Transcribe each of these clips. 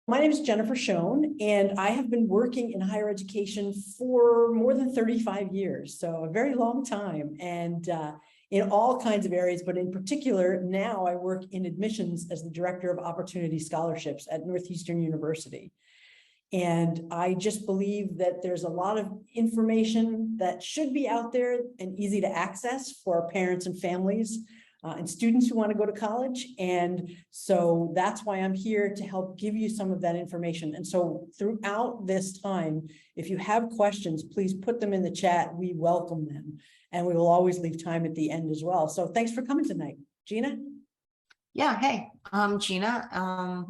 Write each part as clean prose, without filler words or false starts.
My name is Jennifer Schoen, and I have been working in higher education for more than 35 years, so a very long time, and in all kinds of areas, but in particular, now I work in admissions as the Director of Opportunity Scholarships at Northeastern University. And I just believe that there's a lot of information that should be out there and easy to access for our parents and families and students who want to go to college. And so that's why I'm here to help give you some of that information. And so throughout this time, if you have questions, please put them in the chat. We welcome them. And we will always leave time at the end as well. So thanks for coming tonight. Gina? Yeah, hey, I'm Gina.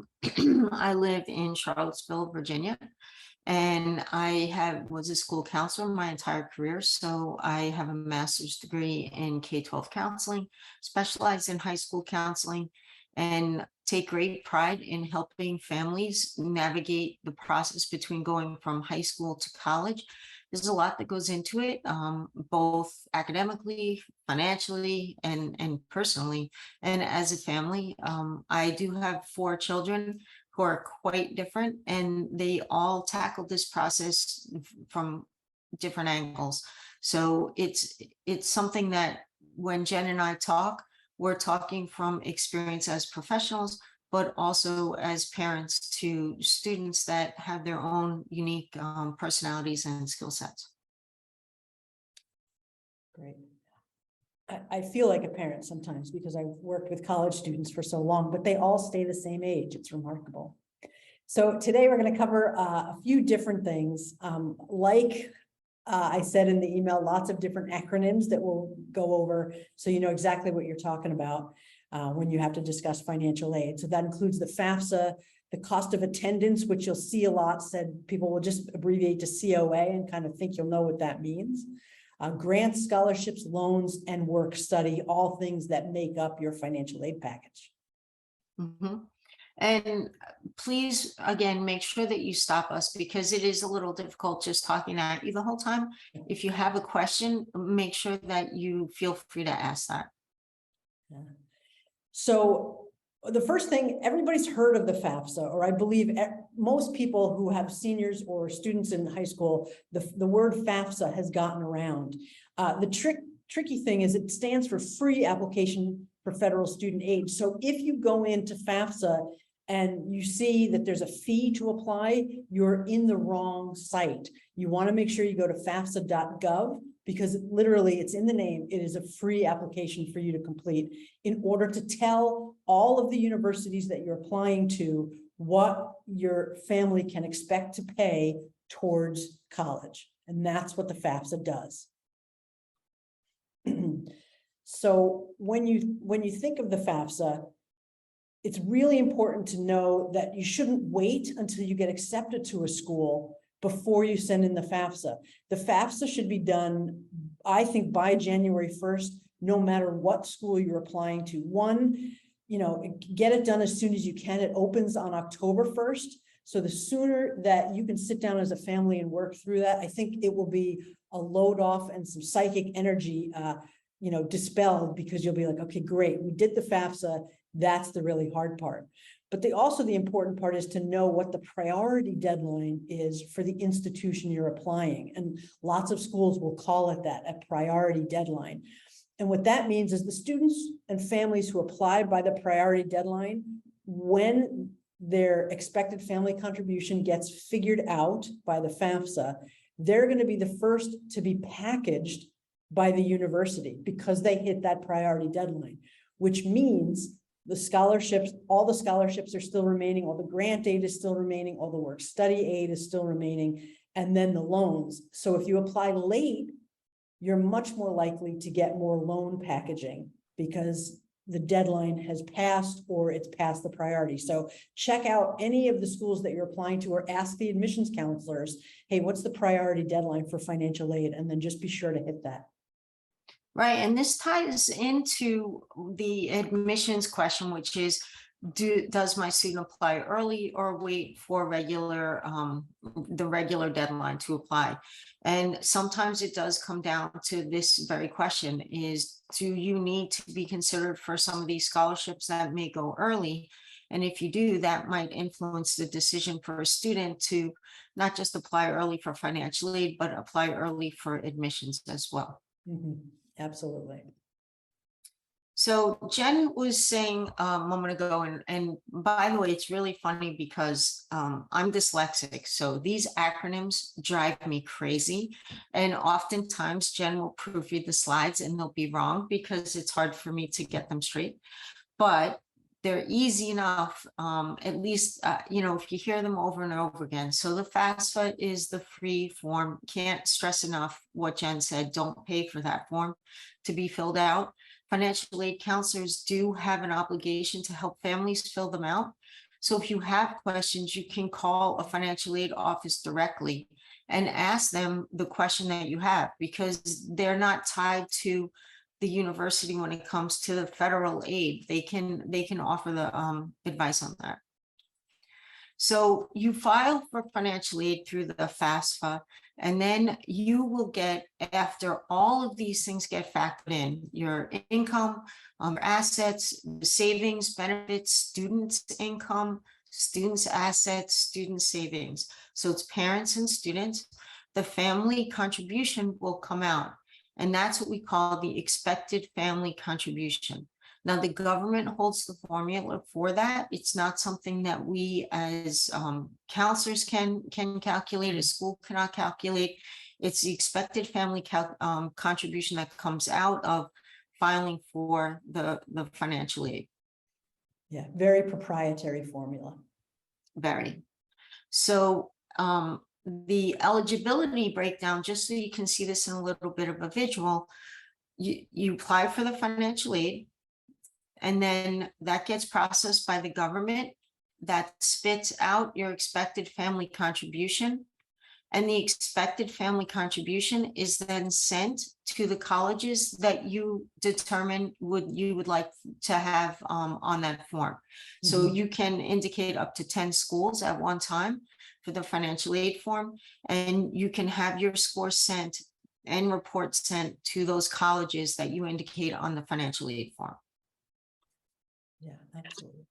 I live in Charlottesville, Virginia, and I was a school counselor my entire career. So I have a master's degree in K-12 counseling, specialize in high school counseling, and take great pride in helping families navigate the process between going from high school to college. There's a lot that goes into it, both academically, financially, and personally. And as a family, I do have 4 children who are quite different, and they all tackle this process from different angles. So it's something that when Jen and I talk, we're talking from experience as professionals, but also as parents to students that have their own unique personalities and skill sets. Great. I feel like a parent sometimes because I've worked with college students for so long, but they all stay the same age. It's remarkable. So today we're going to cover a few different things. I said in the email, lots of different acronyms that we'll go over so you know exactly what you're talking about when you have to discuss financial aid. So that includes the FAFSA, the cost of attendance, which you'll see a lot said, people will just abbreviate to COA and kind of think you'll know what that means. Grants, scholarships, loans, and work study, all things that make up your financial aid package. Mm-hmm. And please, again, make sure that you stop us because it is a little difficult just talking at you the whole time. If you have a question, make sure that you feel free to ask that. Yeah. So the first thing, everybody's heard of the FAFSA, or I believe most people who have seniors or students in high school, the word FAFSA has gotten around. The tricky thing is it stands for Free Application for Federal Student Aid. So if you go into FAFSA and you see that there's a fee to apply, you're in the wrong site. You want to make sure you go to FAFSA.gov because literally it's in the name. It is a free application for you to complete in order to tell all of the universities that you're applying to what your family can expect to pay towards college. And that's what the FAFSA does. So when you think of the FAFSA, it's really important to know that you shouldn't wait until you get accepted to a school before you send in the FAFSA. The FAFSA should be done, I think, by January 1st, no matter what school you're applying to. One, get it done as soon as you can. It opens on October 1st. So the sooner that you can sit down as a family and work through that, I think it will be a load off and some psychic energy dispelled because you'll be like, okay, great, we did the FAFSA. That's the really hard part. But the important part is to know what the priority deadline is for the institution you're applying. And lots of schools will call it that, a priority deadline. And what that means is the students and families who apply by the priority deadline, when their expected family contribution gets figured out by the FAFSA, they're going to be the first to be packaged by the university because they hit that priority deadline, which means the scholarships, all the scholarships are still remaining, all the grant aid is still remaining, all the work study aid is still remaining, and then the loans. So if you apply late, you're much more likely to get more loan packaging because the deadline has passed or it's past the priority. So check out any of the schools that you're applying to or ask the admissions counselors, hey, what's the priority deadline for financial aid? And then just be sure to hit that. Right, and this ties into the admissions question, which is, does my student apply early or wait for the regular deadline to apply? And sometimes it does come down to this very question is, do you need to be considered for some of these scholarships that may go early? And if you do, that might influence the decision for a student to not just apply early for financial aid, but apply early for admissions as well. Absolutely. So Jen was saying a moment ago, and by the way, it's really funny because I'm dyslexic. So these acronyms drive me crazy. And oftentimes Jen will proofread the slides and they'll be wrong because it's hard for me to get them straight. But they're easy enough, at least, if you hear them over and over again. So the FAFSA is the free form. Can't stress enough what Jen said. Don't pay for that form to be filled out. Financial aid counselors do have an obligation to help families fill them out. So if you have questions, you can call a financial aid office directly and ask them the question that you have, because they're not tied to the university when it comes to the federal aid. They can offer the advice on that. So you file for financial aid through the FAFSA, and then you will get, after all of these things get factored in, your income, assets, savings, benefits, students' income, students' assets, student savings. So it's parents and students. The family contribution will come out. And that's what we call the expected family contribution. Now, the government holds the formula for that. It's not something that we as counselors can calculate, a school cannot calculate. It's the expected family contribution that comes out of filing for the financial aid. Yeah, very proprietary formula. Very. So the eligibility breakdown, just so you can see this in a little bit of a visual, you apply for the financial aid, and then that gets processed by the government. That spits out your expected family contribution. And the expected family contribution is then sent to the colleges that you determine you would like to have on that form. So you can indicate up to 10 schools at one time for the financial aid form, and you can have your score sent and reports sent to those colleges that you indicate on the financial aid form. Yeah, absolutely.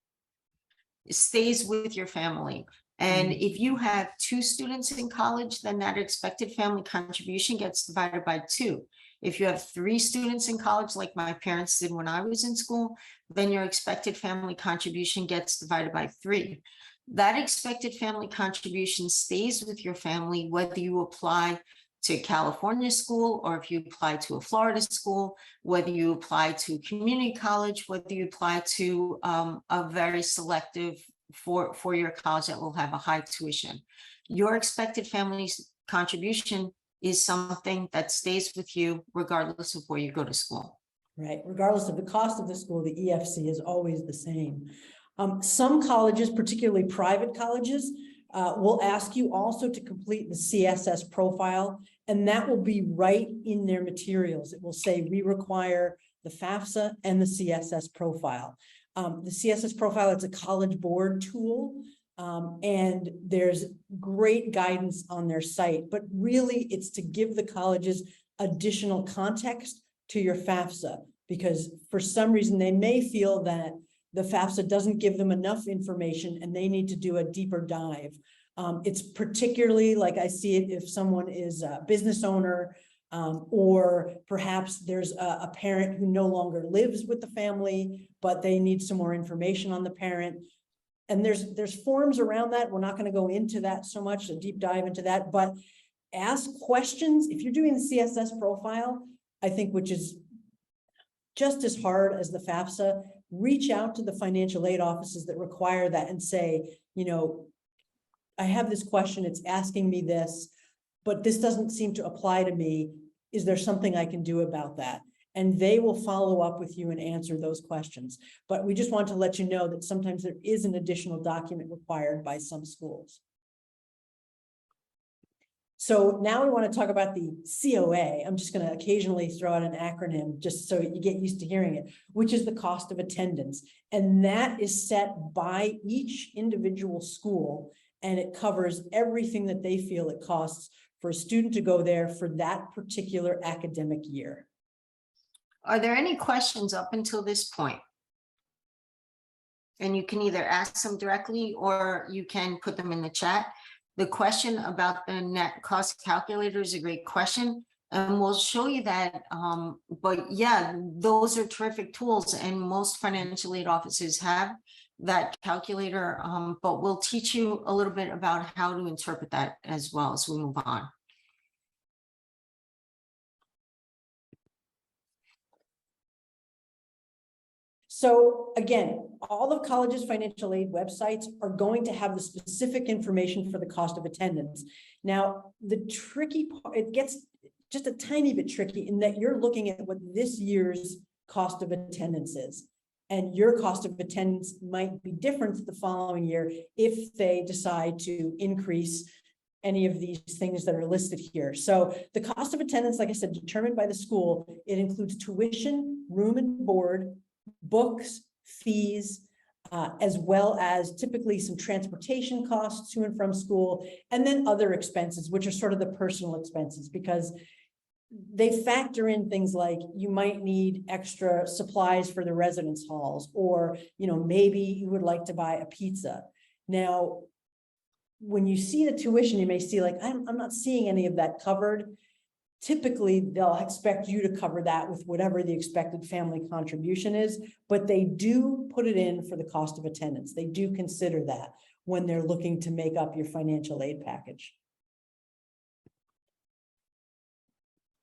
It stays with your family. And if you have 2 students in college, then that expected family contribution gets divided by 2. If you have 3 students in college, like my parents did when I was in school, then your expected family contribution gets divided by 3. That expected family contribution stays with your family, whether you apply to California school, or if you apply to a Florida school, whether you apply to community college, whether you apply to a very selective for your college that will have a high tuition. Your expected family's contribution is something that stays with you regardless of where you go to school. Right, regardless of the cost of the school, the EFC is always the same. Some colleges, particularly private colleges, will ask you also to complete the CSS profile, and that will be right in their materials. It will say, we require the FAFSA and the CSS profile. The CSS profile, it's a college board tool, and there's great guidance on their site, but really it's to give the colleges additional context to your FAFSA, because for some reason they may feel that the FAFSA doesn't give them enough information and they need to do a deeper dive. It's particularly, like I see it, if someone is a business owner, or perhaps there's a parent who no longer lives with the family, but they need some more information on the parent. And there's forms around that. We're not going to go into that so much, a deep dive into that, but ask questions. If you're doing the CSS profile, I think, which is just as hard as the FAFSA, reach out to the financial aid offices that require that and say, I have this question, it's asking me this, but this doesn't seem to apply to me. Is there something I can do about that? And they will follow up with you and answer those questions. But we just want to let you know that sometimes there is an additional document required by some schools. So now we want to talk about the COA. I'm just going to occasionally throw out an acronym just so you get used to hearing it, which is the cost of attendance. And that is set by each individual school, and it covers everything that they feel it costs for a student to go there for that particular academic year. Are there any questions up until this point? and you can either ask them directly or you can put them in the chat. The question about the net cost calculator is a great question, and we'll show you that. But yeah, those are terrific tools, and most financial aid offices have that calculator, but we'll teach you a little bit about how to interpret that as well as we move on. So again, all of colleges' financial aid websites are going to have the specific information for the cost of attendance. Now, the tricky part, it gets just a tiny bit tricky in that you're looking at what this year's cost of attendance is. And your cost of attendance might be different the following year if they decide to increase any of these things that are listed here. So the cost of attendance, like I said, determined by the school, it includes tuition, room and board, books, fees, as well as typically some transportation costs to and from school, and then other expenses, which are sort of the personal expenses, because they factor in things like you might need extra supplies for the residence halls, or, maybe you would like to buy a pizza. Now, when you see the tuition, you may see like, I'm not seeing any of that covered. Typically, they'll expect you to cover that with whatever the expected family contribution is, but they do put it in for the cost of attendance. They do consider that when they're looking to make up your financial aid package.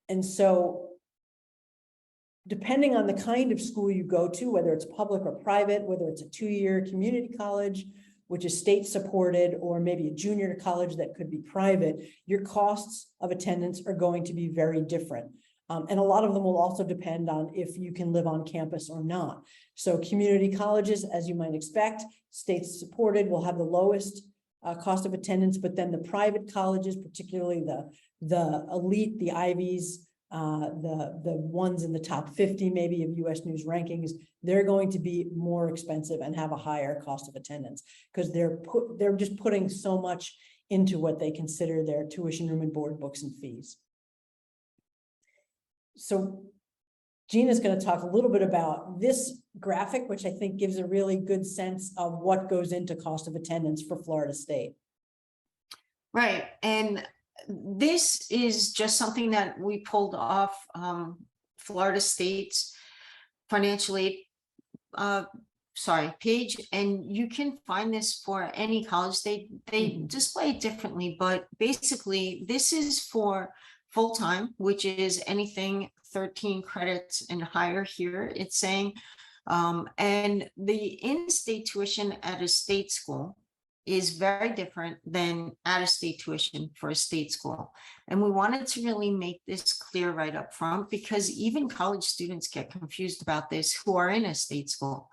And so, depending on the kind of school you go to, whether it's public or private, whether it's a 2-year community college, which is state supported, or maybe a junior college that could be private, your costs of attendance are going to be very different. And a lot of them will also depend on if you can live on campus or not. So community colleges, as you might expect, state supported, will have the lowest cost of attendance, but then the private colleges, particularly the elite, the Ivies, the ones in the top 50 maybe of US News rankings, they're going to be more expensive and have a higher cost of attendance because they're just putting so much into what they consider their tuition, room and board, books and fees. So Gina's going to talk a little bit about this graphic, which I think gives a really good sense of what goes into cost of attendance for Florida State. Right, and this is just something that we pulled off Florida State's financial aid page, and you can find this for any college. They display it differently, but basically this is for full-time, which is anything 13 credits and higher here, it's saying, and the in-state tuition at a state school is very different than out-of-state tuition for a state school. And we wanted to really make this clear right up front because even college students get confused about this who are in a state school.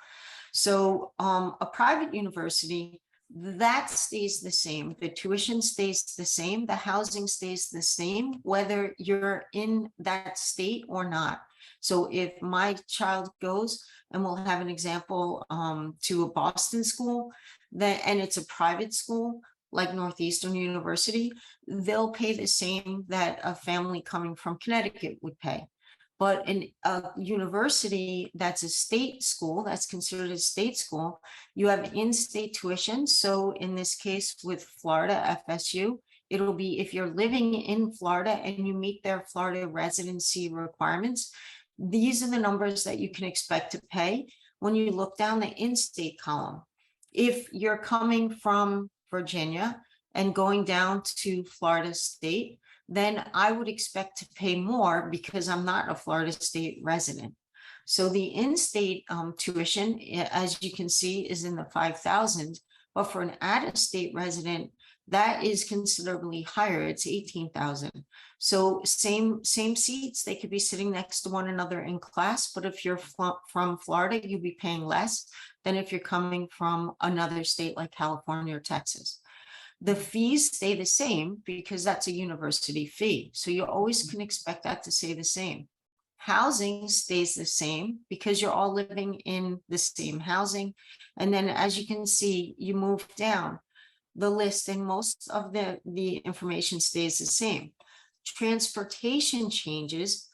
So a private university, that stays the same. The tuition stays the same. The housing stays the same, whether you're in that state or not. So if my child goes, and we'll have an example to a Boston school, and it's a private school like Northeastern University, they'll pay the same that a family coming from Connecticut would pay. But in a university that's a state school, that's considered a state school, you have in-state tuition. So in this case with Florida, FSU, it'll be if you're living in Florida and you meet their Florida residency requirements, these are the numbers that you can expect to pay when you look down the in-state column. If you're coming from Virginia and going down to Florida State, then I would expect to pay more because I'm not a Florida State resident. So the in-state tuition, as you can see, is in the 5,000, but for an out-of-state resident, that is considerably higher. It's 18,000. So same seats, they could be sitting next to one another in class, but if you're from Florida, you'd be paying less than if you're coming from another state like California or Texas. The fees stay the same because that's a university fee. So you always can expect that to stay the same. Housing stays the same because you're all living in the same housing. And then as you can see, you move down the list and most of the information stays the same. Transportation changes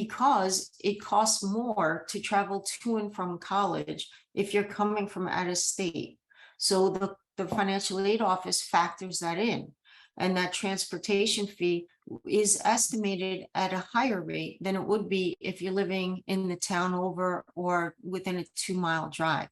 because it costs more to travel to and from college if you're coming from out of state. So the financial aid office factors that in, and that transportation fee is estimated at a higher rate than it would be if you're living in the town over or within a 2-mile drive.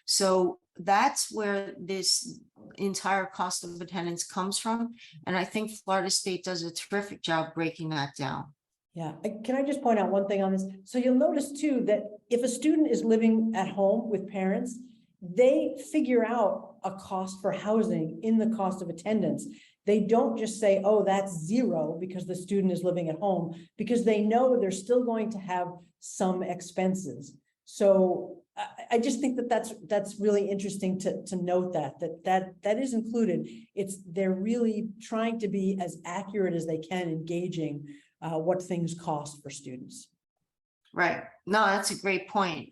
So that's where this entire cost of attendance comes from. And I think Florida State does a terrific job breaking that down. Yeah, can I just point out one thing on this? So you'll notice too, that if a student is living at home with parents, they figure out a cost for housing in the cost of attendance. They don't just say, oh, that's zero because the student is living at home, because they know they're still going to have some expenses. So I just think that that's really interesting to note that is included. They're really trying to be as accurate as they can in gauging what things cost for students. Right. No, that's a great point.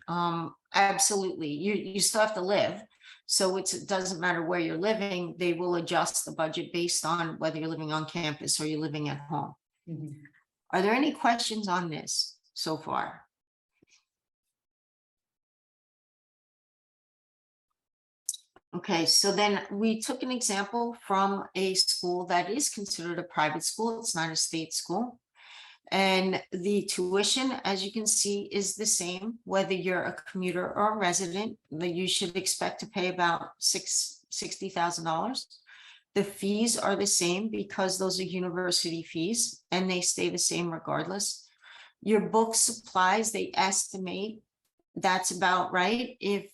Absolutely. You still have to live. So it doesn't matter where you're living, they will adjust the budget based on whether you're living on campus or you're living at home. Mhm. Are there any questions on this so far? Okay, so then we took an example from a school that is considered a private school. It's not a state school. And the tuition, as you can see, is the same, whether you're a commuter or a resident, that you should expect to pay about $60,000. The fees are the same because those are university fees and they stay the same regardless. Your book supplies, they estimate that's about right. If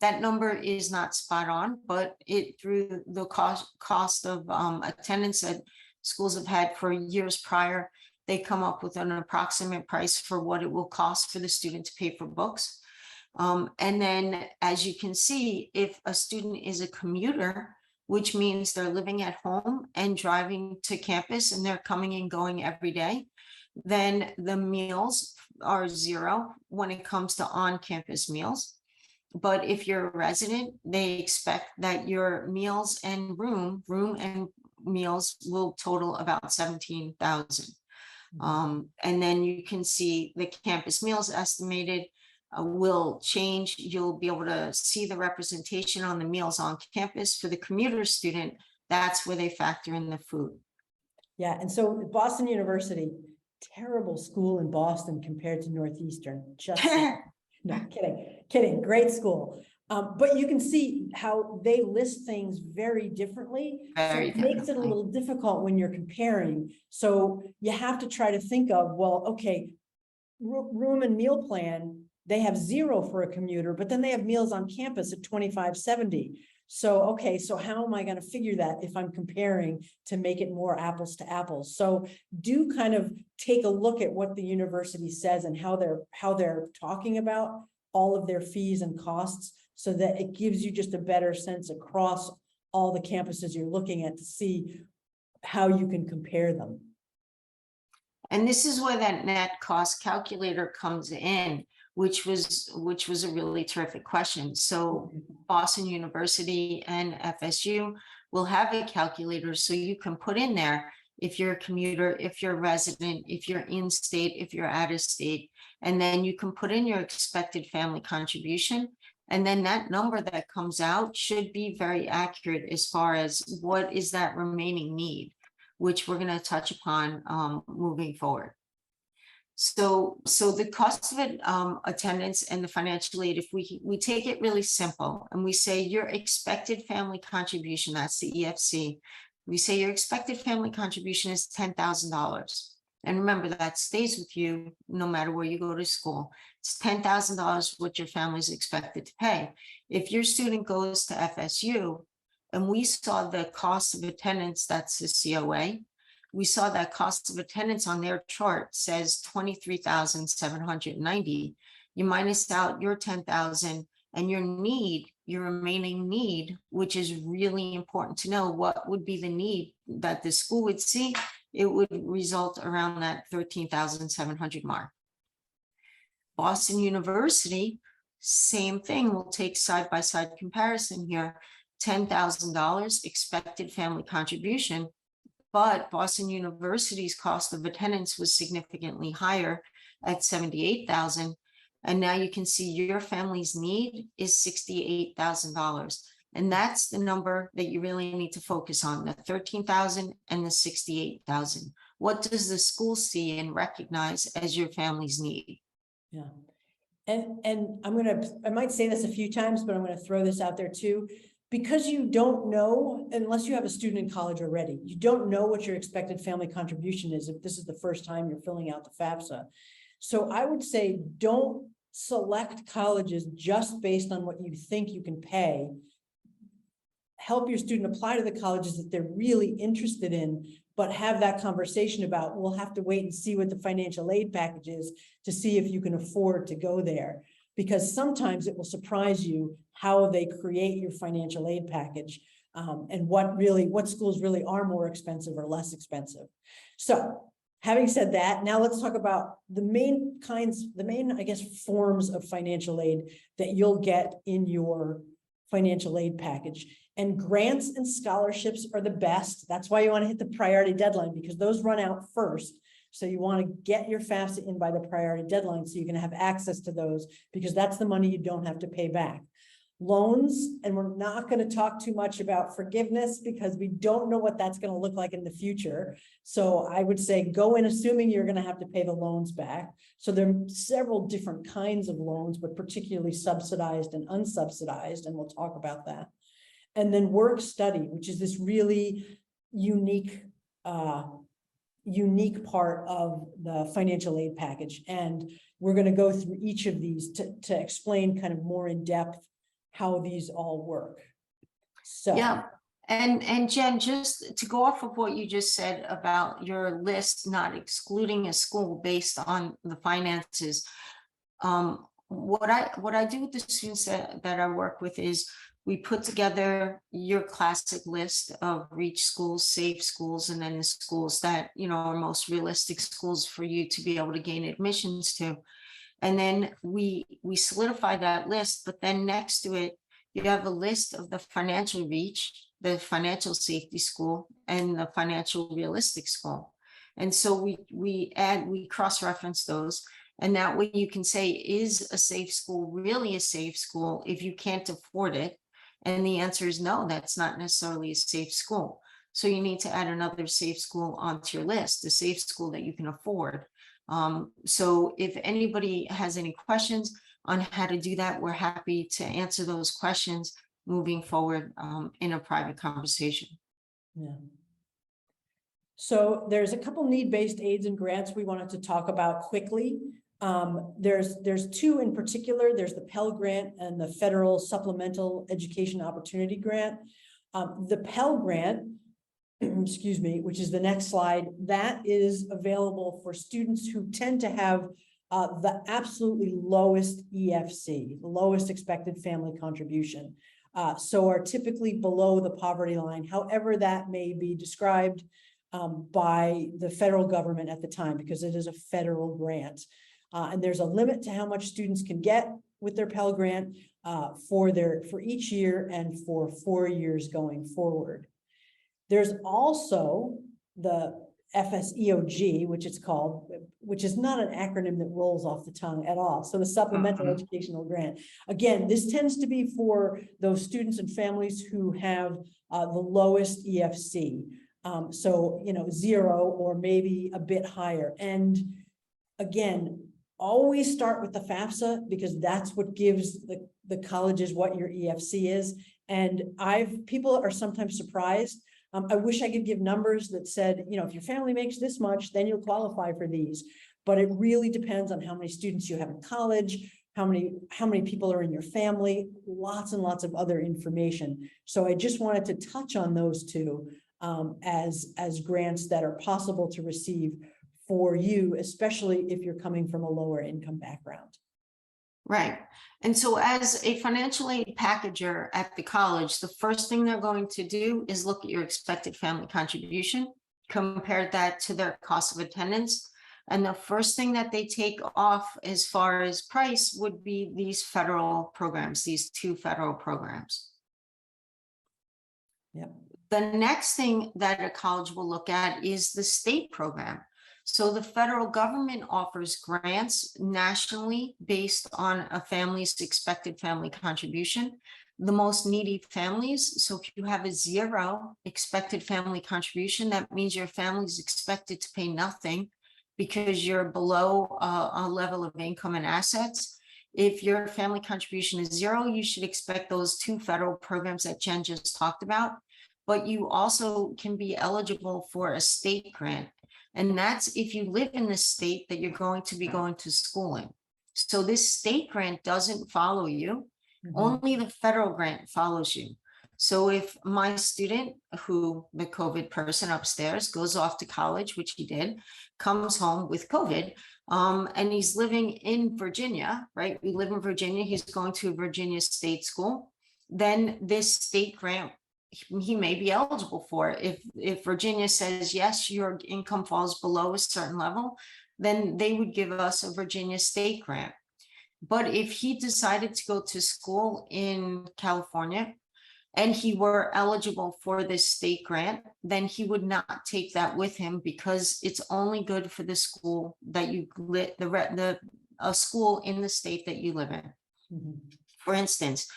that number is not spot on, but through the cost of attendance that schools have had for years prior, they come up with an approximate price for what it will cost for the student to pay for books. And then, as you can see, if a student is a commuter, which means they're living at home and driving to campus and they're coming and going every day, then the meals are zero when it comes to on-campus meals. But if you're a resident, they expect that your meals and room and meals will total about 17,000. And then you can see the campus meals estimated will change. You'll be able to see the representation on the meals on campus. For the commuter student, that's where they factor in the food. Yeah, and so Boston University, terrible school in Boston compared to Northeastern. Just no, kidding. Great school. But you can see how they list things very differently. So it makes it a little difficult when you're comparing. So you have to try to think of, well, okay, room and meal plan, they have zero for a commuter, but then they have meals on campus at $25.70. So, okay, so how am I going to figure that if I'm comparing to make it more apples to apples? So do kind of take a look at what the university says and how they're talking about all of their fees and costs, so that it gives you just a better sense across all the campuses you're looking at to see how you can compare them. And this is where that net cost calculator comes in, which was a really terrific question. So Boston University and FSU will have a calculator, so you can put in there if you're a commuter, if you're a resident, if you're in state, if you're out of state, and then you can put in your expected family contribution. And then that number that comes out should be very accurate as far as what is that remaining need, which we're going to touch upon moving forward. So the cost of attendance and the financial aid, if we take it really simple and we say your expected family contribution, that's the EFC, we say your expected family contribution is $10,000. And remember, that stays with you no matter where you go to school. It's $10,000 what your family is expected to pay. If your student goes to FSU and we saw the cost of attendance, that's the COA, we saw that cost of attendance on their chart says 23,790. You minus out your 10,000 and your remaining need, which is really important to know. What would be the need that the school would see? It would result around that 13,700 mark. Boston University, same thing. We'll take side-by-side comparison here. $10,000 expected family contribution, but Boston University's cost of attendance was significantly higher at 78,000. And now you can see your family's need is $68,000. And that's the number that you really need to focus on, the 13,000 and the 68,000. What does the school see and recognize as your family's need? Yeah. And I might say this a few times, but I'm gonna throw this out there too. Because you don't know, unless you have a student in college already, you don't know what your expected family contribution is if this is the first time you're filling out the FAFSA. So I would say don't select colleges just based on what you think you can pay. Help your student apply to the colleges that they're really interested in, but have that conversation about, we'll have to wait and see what the financial aid package is to see if you can afford to go there. Because sometimes it will surprise you how they create your financial aid package, and what schools really are more expensive or less expensive. So having said that, now let's talk about the main, I guess, forms of financial aid that you'll get in your financial aid package. And grants and scholarships are the best. That's why you want to hit the priority deadline, because those run out first. So you want to get your FAFSA in by the priority deadline so you can have access to those, because that's the money you don't have to pay back. Loans, and we're not going to talk too much about forgiveness because we don't know what that's going to look like in the future. So I would say go in assuming you're going to have to pay the loans back. So there are several different kinds of loans, but particularly subsidized and unsubsidized, and we'll talk about that. And then work study, which is this really unique part of the financial aid package. And we're going to go through each of these to explain kind of more in depth how these all work. So yeah. And Jen, just to go off of what you just said about your list not excluding a school based on the finances, what I do with the students that I work with is we put together your classic list of reach schools, safe schools, and then the schools that, you know, are most realistic schools for you to be able to gain admissions to. And then we solidify that list, but then next to it, you have a list of the financial reach, the financial safety school, and the financial realistic school. And so we cross-reference those. And that way you can say, is a safe school really a safe school if you can't afford it? And the answer is no, that's not necessarily a safe school. So you need to add another safe school onto your list, a safe school that you can afford. So if anybody has any questions on how to do that, we're happy to answer those questions moving forward in a private conversation. yeah. So there's a couple need-based aids and grants we wanted to talk about quickly. There's two in particular. There's the Pell Grant and the Federal Supplemental Education Opportunity Grant. The Pell Grant, excuse me, which is the next slide, that is available for students who tend to have the absolutely lowest EFC, the lowest expected family contribution. So are typically below the poverty line, however that may be described by the federal government at the time, because it is a federal grant. And there's a limit to how much students can get with their Pell Grant for each year and for 4 years going forward. There's also the FSEOG, which it's called, which is not an acronym that rolls off the tongue at all. So the Supplemental Educational Grant. Again, this tends to be for those students and families who have the lowest EFC. So, you know, 0 or maybe a bit higher. And again, always start with the FAFSA, because that's what gives the colleges what your EFC is. And people are sometimes surprised. I wish I could give numbers that said, you know, if your family makes this much, then you'll qualify for these. But it really depends on how many students you have in college, how many people are in your family, lots and lots of other information. So I just wanted to touch on those two as grants that are possible to receive for you, especially if you're coming from a lower income background. Right. And so as a financial aid packager at the college, the first thing they're going to do is look at your expected family contribution, compare that to their cost of attendance. And the first thing that they take off as far as price would be these federal programs, these 2 federal programs. Yep. The next thing that a college will look at is the state program. So the federal government offers grants nationally based on a family's expected family contribution. The most needy families, so if you have a 0 expected family contribution, that means your family is expected to pay nothing because you're below a level of income and assets. If your family contribution is 0, you should expect those 2 federal programs that Jen just talked about. But you also can be eligible for a state grant. And that's if you live in the state that you're going to be going to school in. So this state grant doesn't follow you. Only the federal grant follows you. So if my student, who the COVID person upstairs, goes off to college, which he did, comes home with COVID, and he's living in Virginia, right? We live in Virginia, he's going to a Virginia state school, then this state grant he may be eligible for. If Virginia says, yes, your income falls below a certain level, then they would give us a Virginia state grant. But if he decided to go to school in California and he were eligible for this state grant, then he would not take that with him because it's only good for the school that you lit a school in the state that you live in. For instance,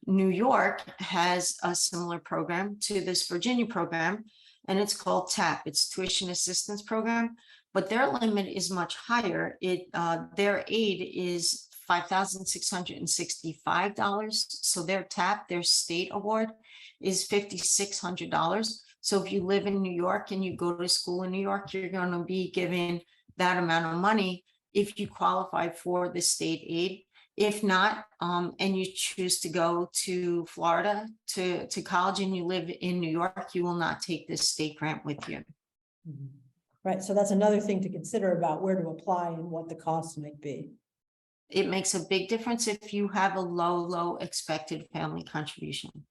New York has a similar program to this Virginia program, and it's called TAP. It's Tuition Assistance Program, but their limit is much higher. Their aid is $5,665. So their TAP, their state award, is $5,600. So if you live in New York and you go to school in New York, you're going to be given that amount of money if you qualify for the state aid. If not, and you choose to go to Florida to college and you live in New York, you will not take this state grant with you. Right, so that's another thing to consider about where to apply and what the costs might be. It makes a big difference if you have a low expected family contribution.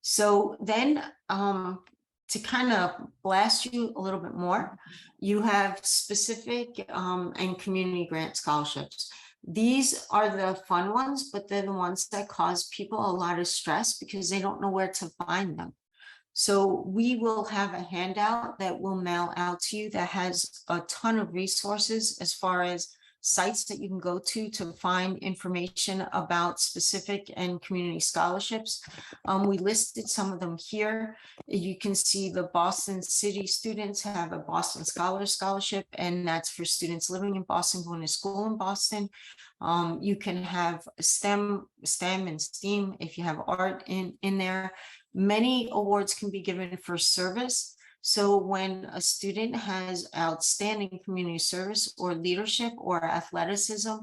So then, to kind of blast you a little bit more, you have specific and community grant scholarships. These are the fun ones, but they're the ones that cause people a lot of stress because they don't know where to find them. So we will have a handout that we'll mail out to you that has a ton of resources as far as sites that you can go to find information about specific and community scholarships. We listed some of them here. You can see the Boston City students have a Boston Scholars Scholarship, and that's for students living in Boston, going to school in Boston. You can have STEM and STEAM if you have art in there. Many awards can be given for service. So when a student has outstanding community service or leadership or athleticism,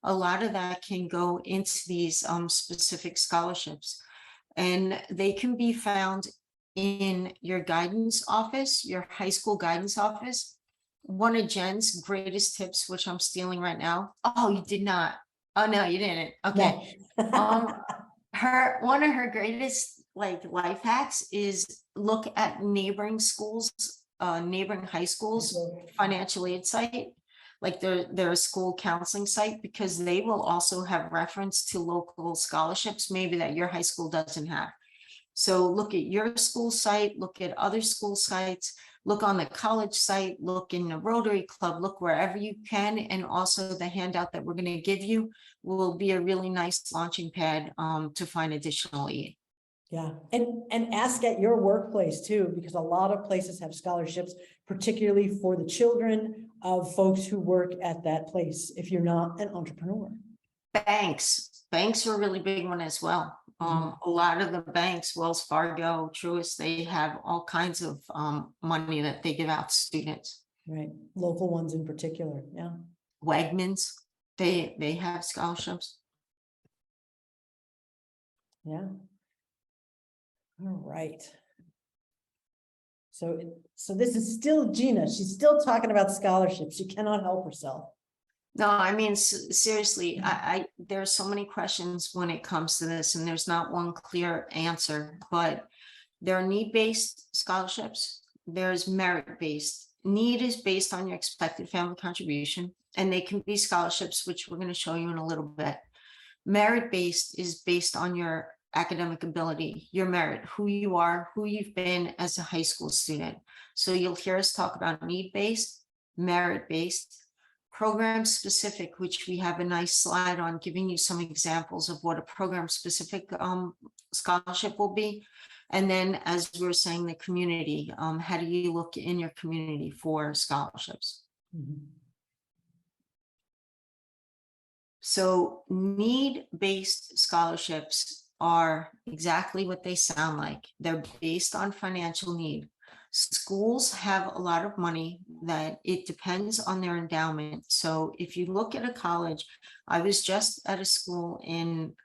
a lot of that can go into these specific scholarships. And they can be found in your guidance office, your high school guidance office. One of Jen's greatest tips, which I'm stealing right now. Oh, you did not. Oh, no, you didn't. Okay. No. One of her greatest life hacks is look at neighboring schools, neighboring high schools financial aid site, like their school counseling site, because they will also have reference to local scholarships maybe that your high school doesn't have. So look at your school site, look at other school sites, look on the college site, look in the Rotary Club, look wherever you can. And also the handout that we're going to give you will be a really nice launching pad to find additional aid. Yeah, and ask at your workplace too, because a lot of places have scholarships, particularly for the children of folks who work at that place, if you're not an entrepreneur. Banks are a really big one as well. A lot of the banks, Wells Fargo, Truist, they have all kinds of money that they give out to students. Right, local ones in particular, yeah. Wegmans, they have scholarships. Yeah. All right. So this is still Gina. She's still talking about scholarships. She cannot help herself. No, I mean, seriously, there's so many questions when it comes to this, and there's not one clear answer, but there are need-based scholarships. There's merit-based. Need is based on your expected family contribution, and they can be scholarships, which we're going to show you in a little bit. Merit-based is based on your academic ability, your merit, who you are, who you've been as a high school student. So you'll hear us talk about need-based merit-based, program-specific, which we have a nice slide on giving you some examples of what a program-specific scholarship will be. And then, as we were saying, the community, how do you look in your community for scholarships? Mhm. So need-based scholarships are exactly what they sound like. They're based on financial need. Schools have a lot of money that it depends on their endowment. So if you look at a college, I was just at a school in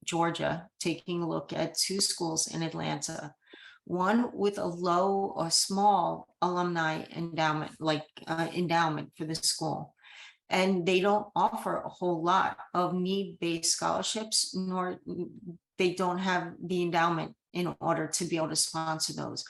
Georgia, taking a look at two schools in Atlanta. One with a low or small alumni endowment, like endowment for the school. And they don't offer a whole lot of need-based scholarships, nor they don't have the endowment in order to be able to sponsor those.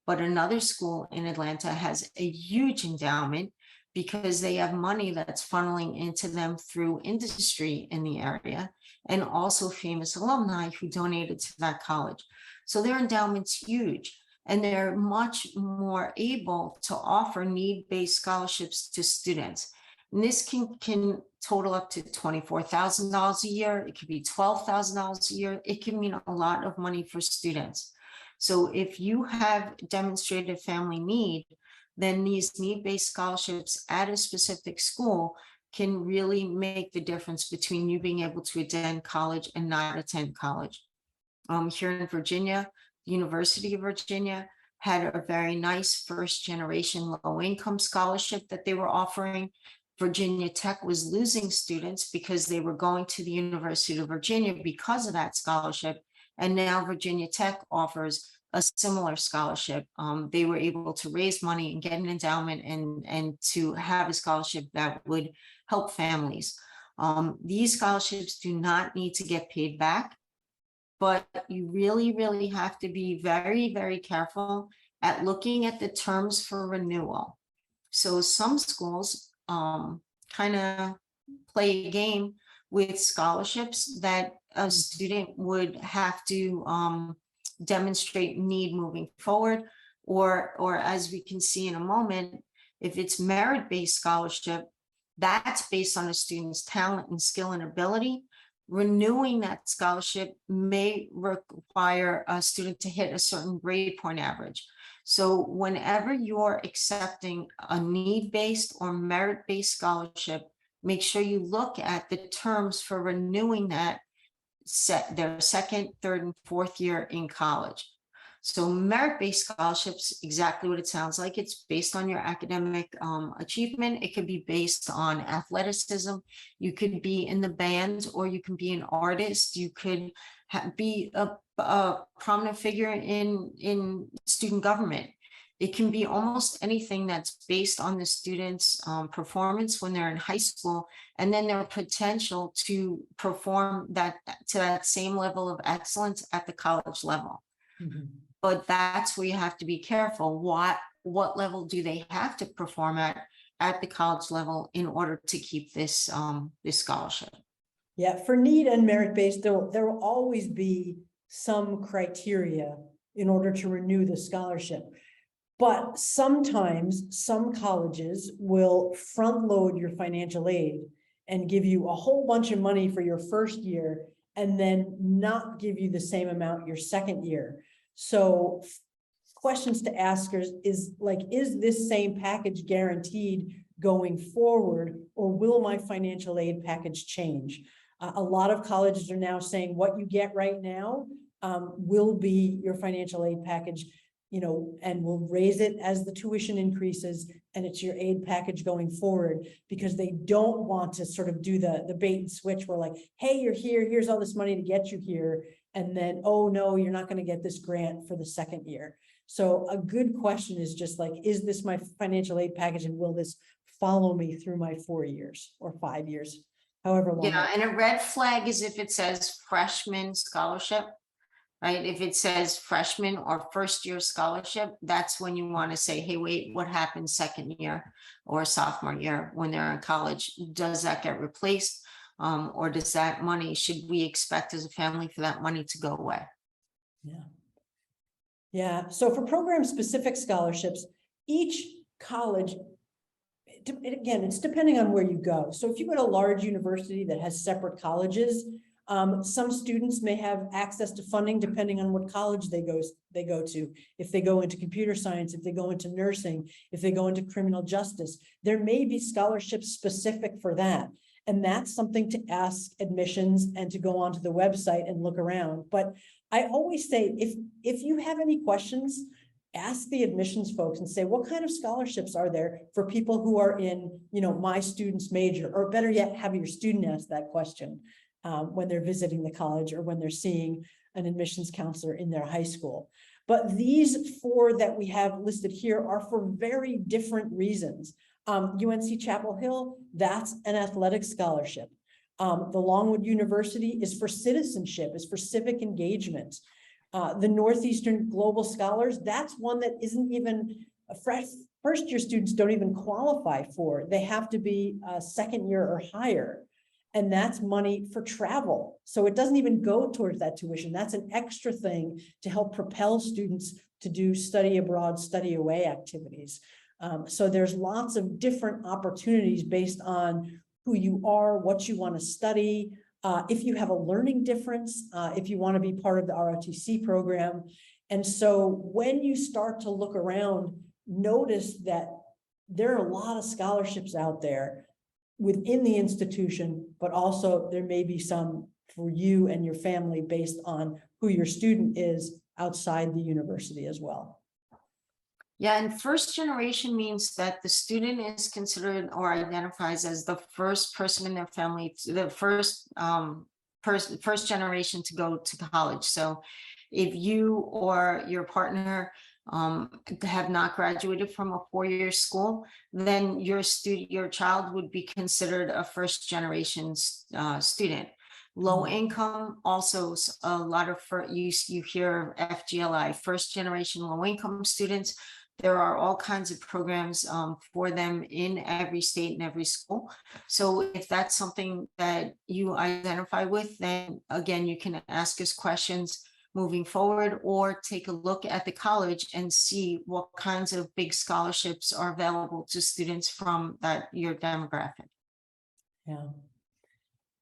But another school in Atlanta has a huge endowment because they have money that's funneling into them through industry in the area, and also famous alumni who donated to that college. So their endowment's huge, and they're much more able to offer need-based scholarships to students. And this can total up to $24,000 a year. It could be $12,000 a year. It can mean a lot of money for students. So if you have demonstrated family need, then these need-based scholarships at a specific school can really make the difference between you being able to attend college and not attend college. Here in Virginia, the University of Virginia had a very nice first generation low income scholarship that they were offering. Virginia Tech was losing students because they were going to the University of Virginia because of that scholarship. And now Virginia Tech offers a similar scholarship. They were able to raise money and get an endowment and to have a scholarship that would help families. These scholarships do not need to get paid back, but you really, really have to be very, very careful at looking at the terms for renewal. So some schools kind of play a game with scholarships that a student would have to demonstrate need moving forward, or as we can see in a moment, if it's merit-based scholarship, that's based on a student's talent and skill and ability. Renewing that scholarship may require a student to hit a certain grade point average. So whenever you're accepting a need-based or merit-based scholarship, make sure you look at the terms for renewing that their second, third, and fourth year in college. So merit-based scholarships, exactly what it sounds like. It's based on your academic achievement. It could be based on athleticism. You could be in the band, or you can be an artist. You could be a prominent figure in student government. It can be almost anything that's based on the student's performance when they're in high school, and then their potential to perform that to that same level of excellence at the college level. Mhm. But that's where you have to be careful. What level do they have to perform at the college level in order to keep this this scholarship? Yeah, for need and merit-based, there will always be some criteria in order to renew the scholarship. But sometimes some colleges will front load your financial aid and give you a whole bunch of money for your first year and then not give you the same amount your second year. So questions to ask is like, is this same package guaranteed going forward, or will my financial aid package change? A lot of colleges are now saying what you get right now will be your financial aid package, you know, and we'll raise it as the tuition increases, and it's your aid package going forward, because they don't want to sort of do the bait and switch where like, hey, you're here, here's all this money to get you here, and then, oh no, you're not going to get this grant for the second year. So a good question is just like, is this my financial aid package, and will this follow me through my 4 years or 5 years, however long? Yeah, and a red flag is if it says freshman scholarship, right? If it says freshman or first year scholarship, that's when you want to say, hey, wait, what happens second year or sophomore year when they're in college? Does that get replaced? Or does that money, should we expect as a family for that money to go away? Yeah. Yeah, so for program specific scholarships, each college again, it's depending on where you go. So if you go to a large university that has separate colleges, some students may have access to funding depending on what college they go to. If they go into computer science, if they go into nursing, if they go into criminal justice, there may be scholarships specific for that. And that's something to ask admissions and to go onto the website and look around. But I always say, if you have any questions, ask the admissions folks and say, what kind of scholarships are there for people who are in, my student's major, or better yet, have your student ask that question when they're visiting the college or when they're seeing an admissions counselor in their high school. But these 4 that we have listed here are for very different reasons. UNC Chapel Hill, that's an athletic scholarship. The Longwood University is for citizenship, is for civic engagement. The Northeastern Global Scholars, that's one that isn't even a first year students don't even qualify for. They have to be a second year or higher. And that's money for travel. So it doesn't even go towards that tuition. That's an extra thing to help propel students to do study abroad, study away activities. So there's lots of different opportunities based on who you are, what you want to study, if you have a learning difference, if you want to be part of the ROTC program. And so when you start to look around, notice that there are a lot of scholarships out there within the institution, but also there may be some for you and your family based on who your student is outside the university as well. Yeah, and first generation means that the student is considered or identifies as the first person in their family, the first first generation to go to college. So if you or your partner have not graduated from a 4-year school, then your child would be considered a first generation student. Low income, also a lot of you hear FGLI, first generation low income students. There are all kinds of programs for them in every state and every school. So if that's something that you identify with, then again, you can ask us questions moving forward, or take a look at the college and see what kinds of big scholarships are available to students from your demographic. Yeah.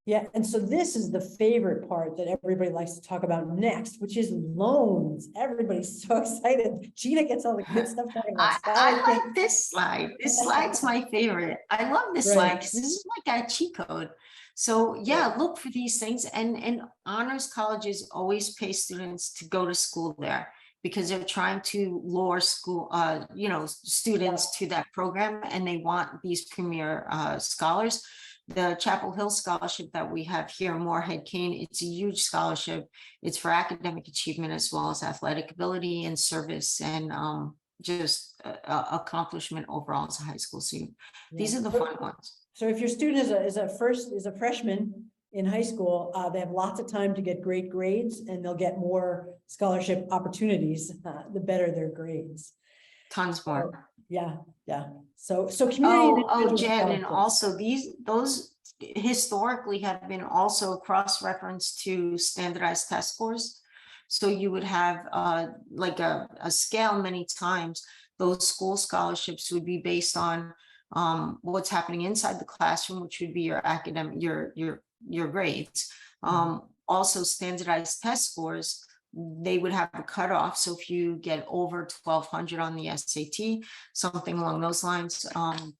Yeah, and so this is the favorite part that everybody likes to talk about next, which is loans. Everybody's so excited. Gina gets all the good stuff talking about I like this slide. This slide's my favorite. I love this slide because this is like a cheat code. So yeah, look for these things, and honors colleges always pay students to go to school there because they're trying to lure students to that program, and they want these premier scholars. The Chapel Hill scholarship that we have here, Moorhead Kane, it's a huge scholarship. It's for academic achievement as well as athletic ability and service, and just accomplishment overall as a high school student. These are the fun ones. So if your student is a freshman in high school, they have lots of time to get great grades, and they'll get more scholarship opportunities the better their grades. Tons more. Yeah. So community. Jen, and also those historically have been also cross-referenced to standardized test scores. So you would have like a scale many times. Those school scholarships would be based on what's happening inside the classroom, which would be your academic, your grades. Also standardized test scores, they would have a cutoff. So if you get over 1200 on the SAT, something along those lines,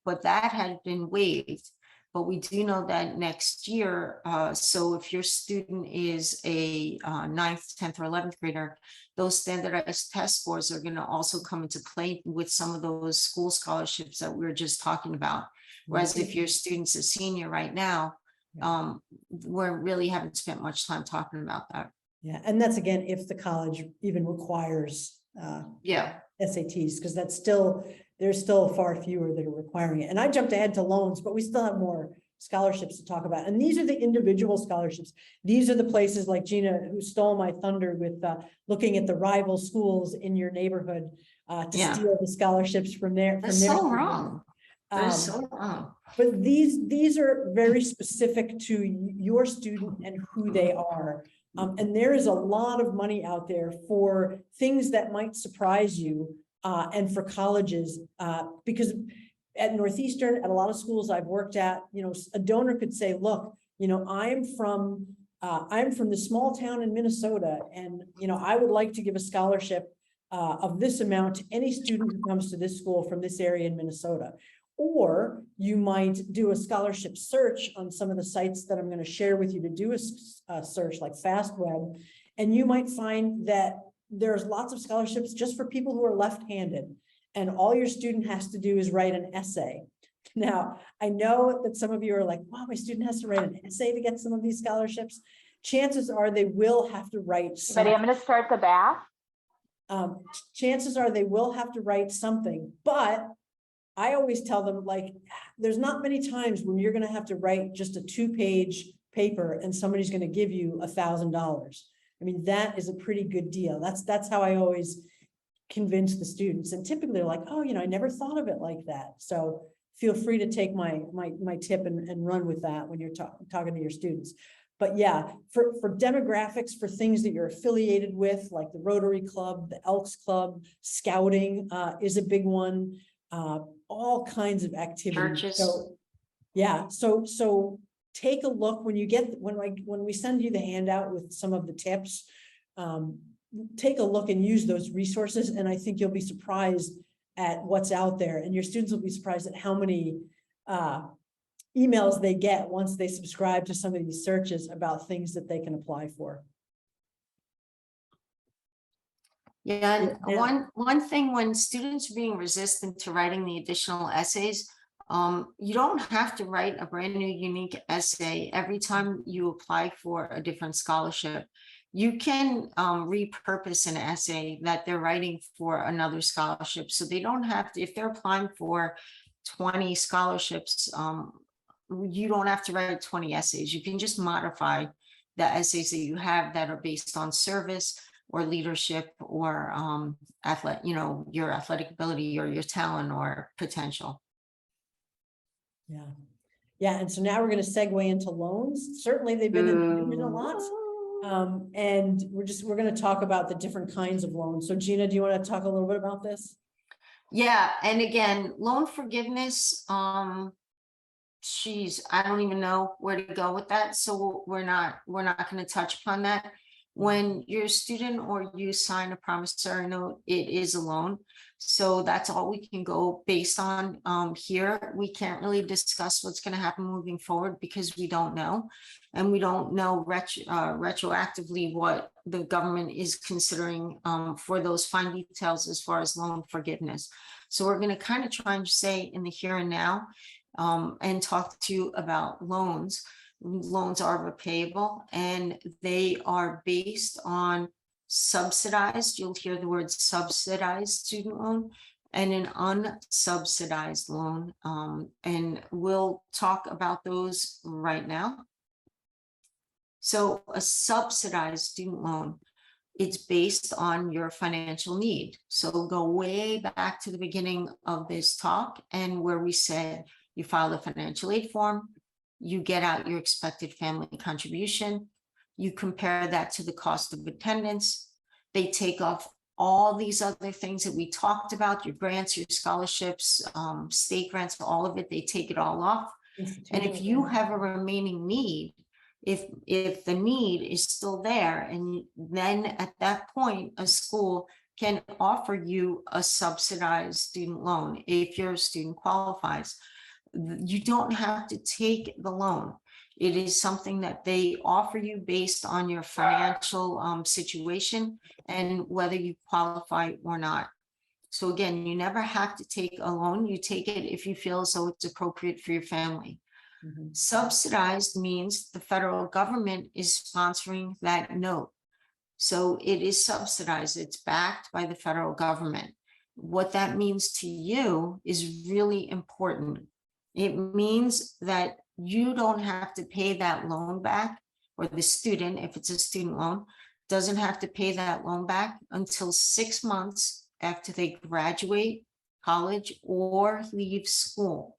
but that had been waived. But we do know that next year, so if your student is a 9th, 10th, or 11th grader, those standardized test scores are going to also come into play with some of those school scholarships that we were just talking about. Whereas if your student's a senior right now, we really haven't spent much time talking about that. Yeah, and that's again, if the college even requires SATs, because there's still far fewer that are requiring it. And I jumped ahead to loans, but we still have more scholarships to talk about. And these are the individual scholarships. These are the places like Gina, who stole my thunder with looking at the rival schools in your neighborhood to steal the scholarships from there. That's so wrong. That's so wrong. But these are very specific to your student and who they are. And there is a lot of money out there for things that might surprise you and for colleges, because at Northeastern, at a lot of schools I've worked at, you know, a donor could say, look, you know, I'm from the small town in Minnesota, and, you know, I would like to give a scholarship of this amount to any student who comes to this school from this area in Minnesota. Or you might do a scholarship search on some of the sites that I'm going to share with you to do a search like FastWeb, and you might find that there's lots of scholarships just for people who are left-handed, and all your student has to do is write an essay. Now, I know that some of you are like, wow, my student has to write an essay to get some of these scholarships. Chances are they will have to write something. Buddy, I'm going to start the bath. Chances are they will have to write something, but I always tell them, like, there's not many times when you're going to have to write just a 2-page paper and somebody's going to give you $1,000. I mean, that is a pretty good deal. That's how I always convince the students. And typically they're like, oh, you know, I never thought of it like that. So feel free to take my tip and run with that when you're talking to your students. But yeah, for demographics, for things that you're affiliated with, like the Rotary Club, the Elks Club, Scouting is a big one. All kinds of activities. Churches. So yeah, so take a look when you get, when we send you the handout with some of the tips, take a look and use those resources. And I think you'll be surprised at what's out there, and your students will be surprised at how many emails they get once they subscribe to some of these searches about things that they can apply for. Yeah, and Yeah. one thing, when students are being resistant to writing the additional essays, you don't have to write a brand new unique essay every time you apply for a different scholarship. You can repurpose an essay that they're writing for another scholarship. So they don't have to, if they're applying for 20 scholarships, you don't have to write 20 essays. You can just modify the essays that you have that are based on service or leadership or your athletic ability or your talent or potential. Yeah. Yeah. And so now we're going to segue into loans. Certainly they've been in a lot. And we're going to talk about the different kinds of loans. So Gina, do you want to talk a little bit about this? Yeah. And again, loan forgiveness, geez, I don't even know where to go with that. So we're not going to touch upon that. When you're a student or you sign a promissory note, it is a loan. So that's all we can go based on here. We can't really discuss what's going to happen moving forward because we don't know. And we don't know retroactively what the government is considering for those fine details as far as loan forgiveness. So we're going to kind of try and say in the here and now and talk to you about loans. Loans are repayable and they are based on subsidized, you'll hear the word subsidized student loan, and an unsubsidized loan. And we'll talk about those right now. So a subsidized student loan, it's based on your financial need. So go way back to the beginning of this talk and where we said you file a financial aid form, you get out your expected family contribution, you compare that to the cost of attendance, they take off all these other things that we talked about, your grants, your scholarships, state grants, all of it, they take it all off. And if you have a remaining need, if the need is still there, and then at that point, a school can offer you a subsidized student loan if your student qualifies. You don't have to take the loan. It is something that they offer you based on your financial situation and whether you qualify or not. So again, you never have to take a loan. You take it if you feel as though it's appropriate for your family. Mm-hmm. Subsidized means the federal government is sponsoring that note. So it is subsidized. It's backed by the federal government. What that means to you is really important. It means that you don't have to pay that loan back, or the student, if it's a student loan, doesn't have to pay that loan back until 6 months after they graduate college or leave school.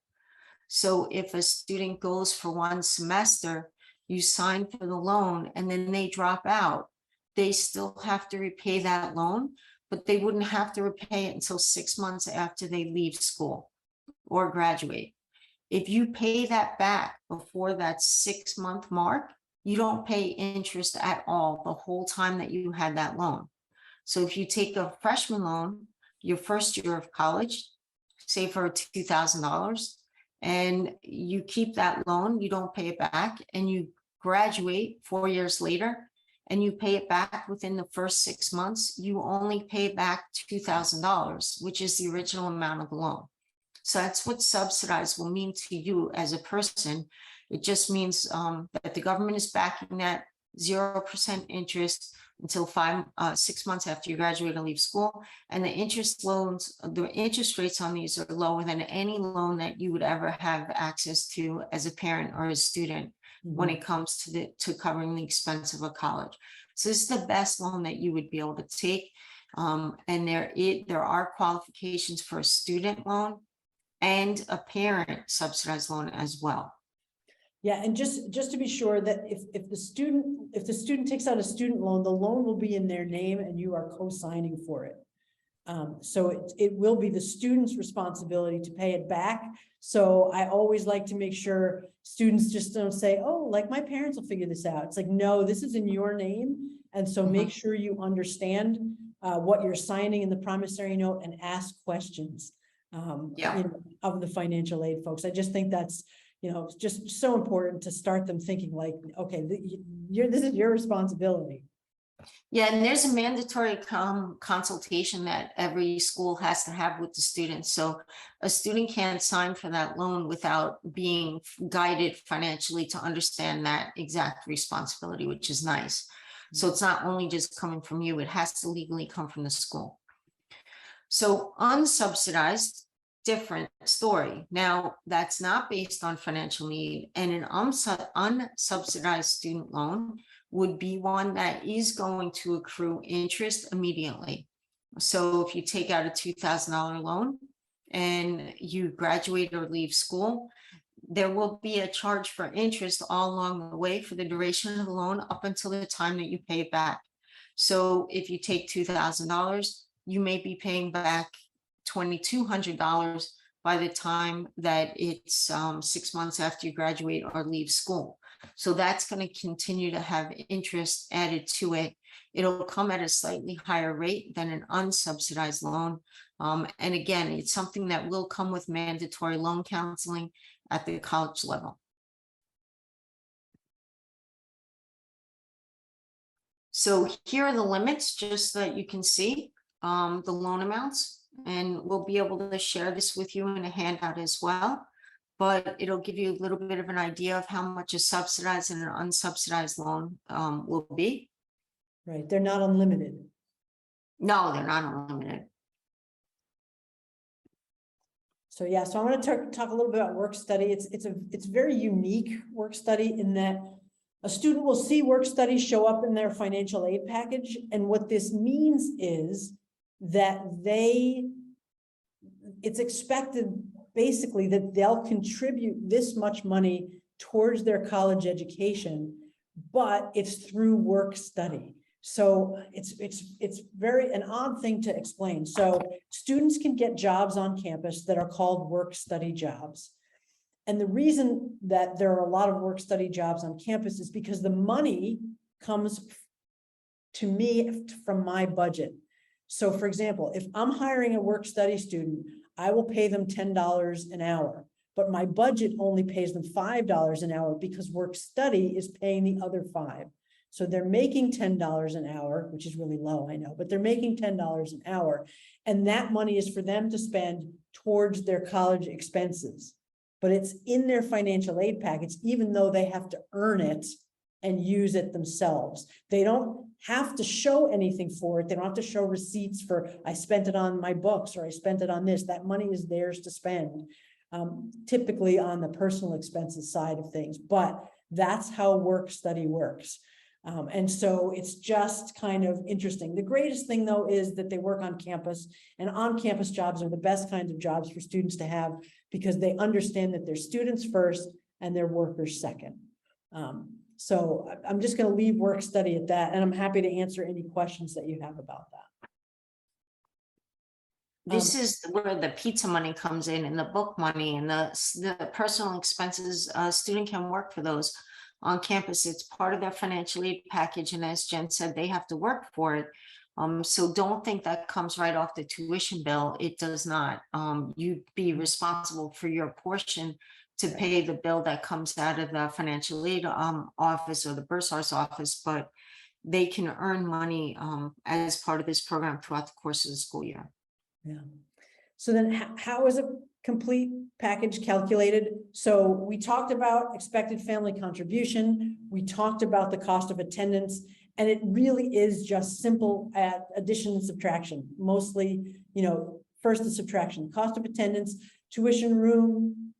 So if a student goes for 1 semester, you sign for the loan and then they drop out, they still have to repay that loan, but they wouldn't have to repay it until 6 months after they leave school. or graduate. If you pay that back before that 6-month mark, you don't pay interest at all the whole time that you had that loan. So if you take a freshman loan, your first year of college, say for $2,000, and you keep that loan, you don't pay it back, and you graduate 4 years later, and you pay it back within the first 6 months, you only pay back $2,000, which is the original amount of the loan. So that's what subsidized will mean to you as a person. It just means that the government is backing that 0% interest until 6 months after you graduate and leave school. And the interest rates on these are lower than any loan that you would ever have access to as a parent or a student when it comes to covering the expense of a college. So this is the best loan that you would be able to take. And there are qualifications for a student loan and a parent subsidized loan as well. Yeah, and just to be sure that if the student takes out a student loan, the loan will be in their name and you are co-signing for it. So it will be the student's responsibility to pay it back. So I always like to make sure students just don't say, oh, like my parents will figure this out. It's like, no, this is in your name. And so make sure you understand what you're signing in the promissory note and ask questions of the financial aid folks. I just think that's, just so important to start them thinking like, okay, this is your responsibility. Yeah, and there's a mandatory consultation that every school has to have with the students. So a student can't sign for that loan without being guided financially to understand that exact responsibility, which is nice. So it's not only just coming from you, it has to legally come from the school. So unsubsidized, different story. Now, that's not based on financial need, and an unsubsidized student loan would be one that is going to accrue interest immediately. So if you take out a $2,000 loan and you graduate or leave school, there will be a charge for interest all along the way for the duration of the loan up until the time that you pay it back. So if you take $2,000, you may be paying back $2,200 by the time that it's 6 months after you graduate or leave school. So that's going to continue to have interest added to it. It'll come at a slightly higher rate than an unsubsidized loan. And again, it's something that will come with mandatory loan counseling at the college level. So here are the limits, just so that you can see the loan amounts, and we'll be able to share this with you in a handout as well. But it'll give you a little bit of an idea of how much a subsidized and an unsubsidized loan will be. Right, they're not unlimited. No, they're not unlimited. So yeah, so I'm going to talk a little bit about work study. It's very unique work study in that a student will see work study show up in their financial aid package, and what this means is that it's expected basically that they'll contribute this much money towards their college education, but it's through work study. So it's very an odd thing to explain. So students can get jobs on campus that are called work study jobs. And the reason that there are a lot of work study jobs on campus is because the money comes to me from my budget. So for example, if I'm hiring a work study student, I will pay them $10 an hour, but my budget only pays them $5 an hour because work study is paying the other $5. So they're making $10 an hour, which is really low, I know, but they're making $10 an hour. And that money is for them to spend towards their college expenses. But it's in their financial aid package, even though they have to earn it and use it themselves. They don't have to show anything for it. They don't have to show receipts for, I spent it on my books or I spent it on this. That money is theirs to spend, typically on the personal expenses side of things. But that's how work study works. And so it's just kind of interesting. The greatest thing, though, is that they work on campus, and on-campus jobs are the best kinds of jobs for students to have because they understand that they're students first and they're workers second. So I'm just going to leave work study at that, and I'm happy to answer any questions that you have about that. This is where the pizza money comes in, and the book money, and the personal expenses. A student can work for those on campus. It's part of their financial aid package, and as Jen said, they have to work for it. So don't think that comes right off the tuition bill. It does not. You'd be responsible for your portion to pay the bill that comes out of the financial aid office or the bursar's office, but they can earn money as part of this program throughout the course of the school year. Yeah. So then how is a complete package calculated? So we talked about expected family contribution. We talked about the cost of attendance, and it really is just simple addition and subtraction. Mostly, first the subtraction, cost of attendance, tuition, room,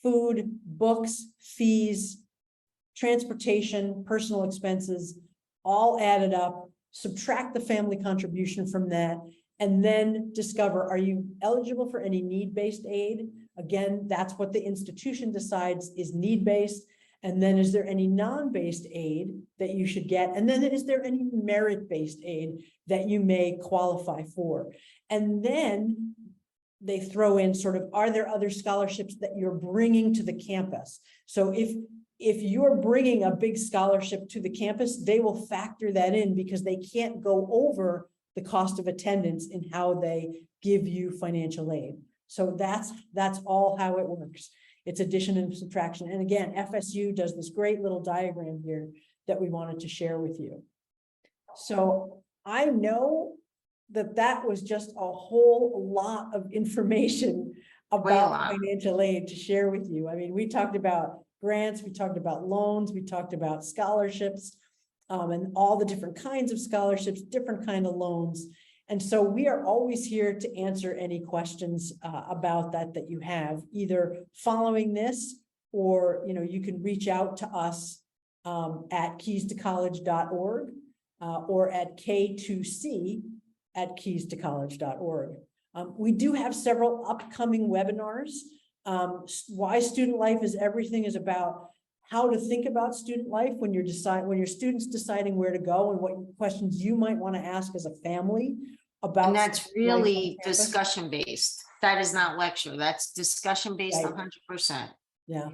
food, books, fees, transportation, personal expenses, all added up, subtract the family contribution from that, and then discover, are you eligible for any need-based aid? Again, that's what the institution decides is need-based. And then is there any non-based aid that you should get? And then is there any merit-based aid that you may qualify for? And then they throw in sort of, are there other scholarships that you're bringing to the campus? So if you're bringing a big scholarship to the campus, they will factor that in because they can't go over the cost of attendance in how they give you financial aid. So that's all how it works. It's addition and subtraction. And again, FSU does this great little diagram here that we wanted to share with you. So I know that was just a whole lot of information about financial aid to share with you. I mean, we talked about grants, we talked about loans, we talked about scholarships, and all the different kinds of scholarships, different kind of loans. And so we are always here to answer any questions about that you have, either following this, or you can reach out to us at keystocollege.org or at k2c@keystocollege.org. We do have several upcoming webinars. Why Student Life is Everything is about how to think about student life when your student's deciding where to go and what questions you might want to ask as a family about. And that's really discussion based. That is not lecture. That's discussion based 100%. Yeah.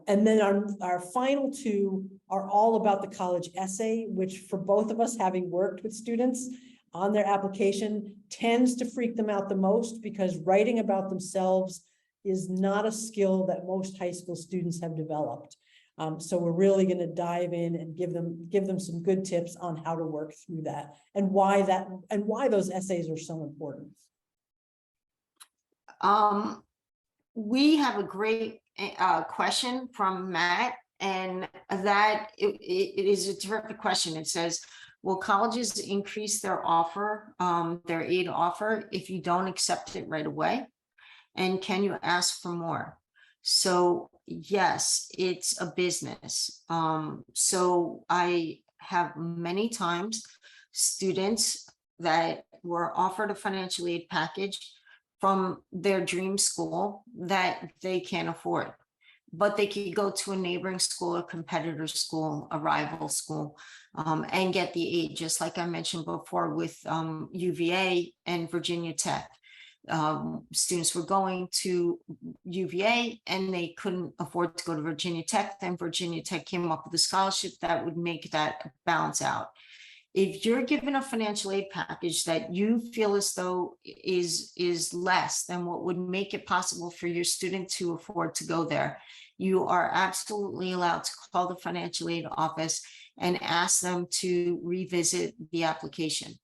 And then our final two are all about the college essay, which for both of us, having worked with students on their application, tends to freak them out the most because writing about themselves is not a skill that most high school students have developed. So we're really going to dive in and give them some good tips on how to work through that and why those essays are so important. We have a great question from Matt, and that it is a terrific question. It says, will colleges increase their offer, their aid offer, if you don't accept it right away? And can you ask for more? So yes, it's a business. So I have many times students that were offered a financial aid package from their dream school that they can't afford, but they could go to a neighboring school, a competitor school, a rival school, and get the aid, just like I mentioned before with UVA and Virginia Tech. Students were going to UVA and they couldn't afford to go to Virginia Tech. Then Virginia Tech came up with a scholarship that would make that balance out. If you're given a financial aid package that you feel as though is less than what would make it possible for your student to afford to go there, you are absolutely allowed to call the financial aid office and ask them to revisit the application.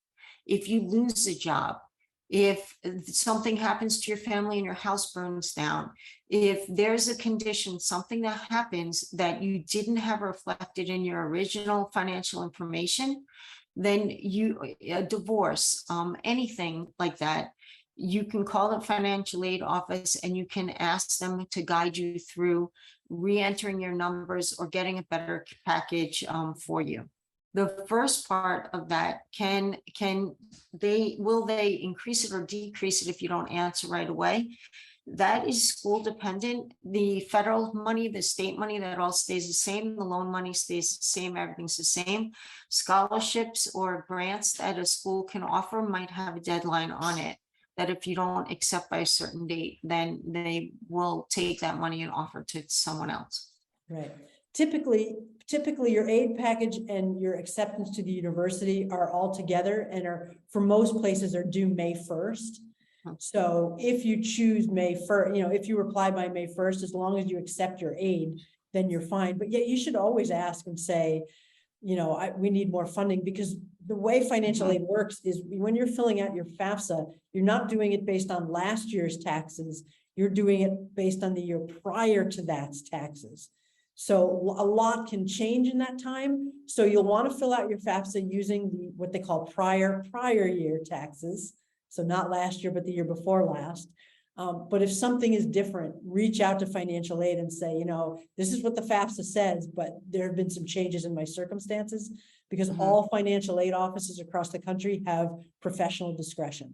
If you lose a job, if something happens to your family and your house burns down, if there's a condition, something that happens that you didn't have reflected in your original financial information, then a divorce, anything like that, you can call the financial aid office and you can ask them to guide you through re-entering your numbers or getting a better package for you. The first part of that, will they increase it or decrease it if you don't answer right away? That is school dependent. The federal money, the state money, that all stays the same. The loan money stays the same. Everything's the same. Scholarships or grants that a school can offer might have a deadline on it. that if you don't accept by a certain date, then they will take that money and offer it to someone else. Right. Typically your aid package and your acceptance to the university are all together and are, for most places, are due May 1st. So if you choose May 1st, if you reply by May 1st, as long as you accept your aid, then you're fine. But yet you should always ask and say, we need more funding, because the way financial aid works is when you're filling out your FAFSA, you're not doing it based on last year's taxes. You're doing it based on the year prior to that's taxes. So a lot can change in that time. So you'll want to fill out your FAFSA using what they call prior year taxes. So not last year, but the year before last. But if something is different, reach out to financial aid and say, this is what the FAFSA says, but there have been some changes in my circumstances, because all financial aid offices across the country have professional discretion.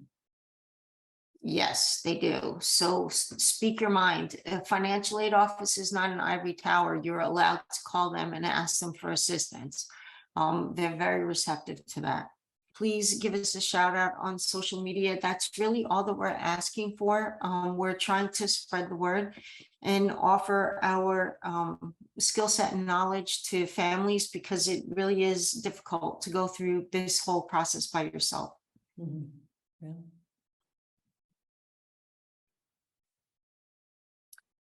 Yes, they do. So speak your mind. A financial aid office is not an ivory tower. You're allowed to call them and ask them for assistance. They're very receptive to that. Please give us a shout out on social media. That's really all that we're asking for. We're trying to spread the word and offer our skill set and knowledge to families, because it really is difficult to go through this whole process by yourself. Yeah.